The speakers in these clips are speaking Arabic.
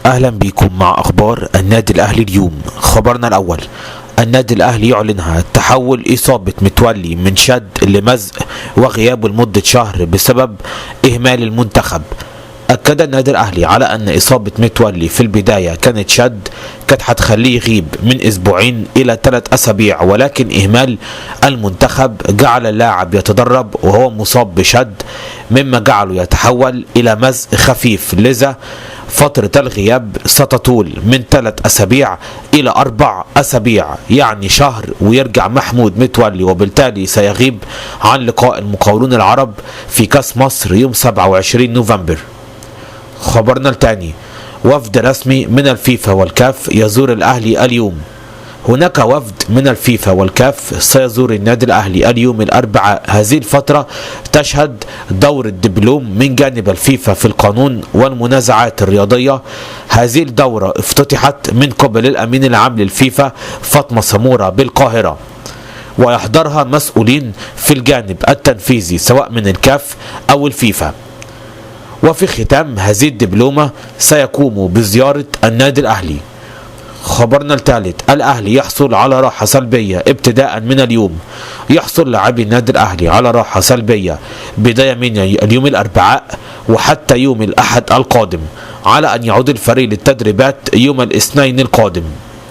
أهلا بكم مع أخبار النادي الأهلي اليوم. خبرنا الأول: النادي الأهلي يعلنها تحول إصابة متولي من شد لمزق وغيابه لمدة شهر بسبب إهمال المنتخب. أكد النادي الأهلي على أن إصابة متولي في البداية كانت شد كانت هتخليه يغيب من أسبوعين إلى 3 أسابيع، ولكن إهمال المنتخب جعل اللاعب يتدرب وهو مصاب بشد، مما جعله يتحول إلى مزق خفيف، لذا فترة الغياب ستطول من 3 أسابيع إلى 4 أسابيع، يعني شهر ويرجع محمود متولي، وبالتالي سيغيب عن لقاء المقاولون العرب في كأس مصر يوم 27 نوفمبر. خبرنا الثاني: وفد رسمي من الفيفا والكاف يزور الأهلي اليوم. هناك وفد من الفيفا والكاف سيزور النادي الأهلي اليوم الأربعاء. هذه الفترة تشهد دور الدبلوم من جانب الفيفا في القانون والمنازعات الرياضية. هذه الدورة افتتحت من قبل الأمين العام للفيفا فاطمة سمورة بالقاهرة، ويحضرها مسؤولين في الجانب التنفيذي سواء من الكاف أو الفيفا. وفي ختام هذه الدبلومة سيقوموا بزيارة النادي الأهلي. خبرنا الثالث: الأهلي يحصل على راحة سلبية ابتداء من اليوم. يحصل لاعبي النادي الأهلي على راحة سلبية بداية من اليوم الأربعاء وحتى يوم الأحد القادم، على أن يعود الفريق للتدريبات يوم الاثنين القادم.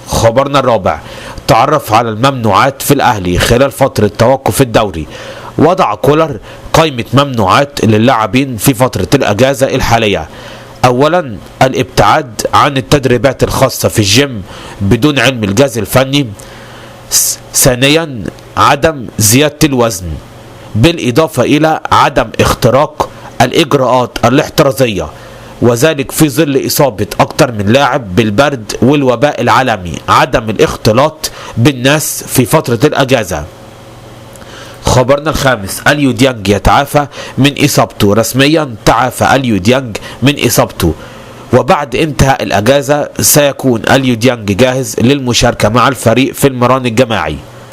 خبرنا الرابع: تعرف على الممنوعات في الأهلي خلال فترة توقف الدوري. وضع كولر قائمة ممنوعات للاعبين في فترة الأجازة الحالية. أولا: الابتعاد عن التدريبات الخاصة في الجيم بدون علم الجهاز الفني. ثانيا: عدم زيادة الوزن، بالإضافة إلى عدم اختراق الإجراءات الاحترازية، وذلك في ظل إصابة أكثر من لاعب بالبرد والوباء العالمي. عدم الاختلاط بالناس في فترة الأجازة. خبرنا الخامس: اليو ديانج يتعافى من إصابته. رسميا تعافى اليو ديانج من إصابته، وبعد انتهاء الأجازة سيكون اليو ديانج جاهز للمشاركة مع الفريق في المران الجماعي.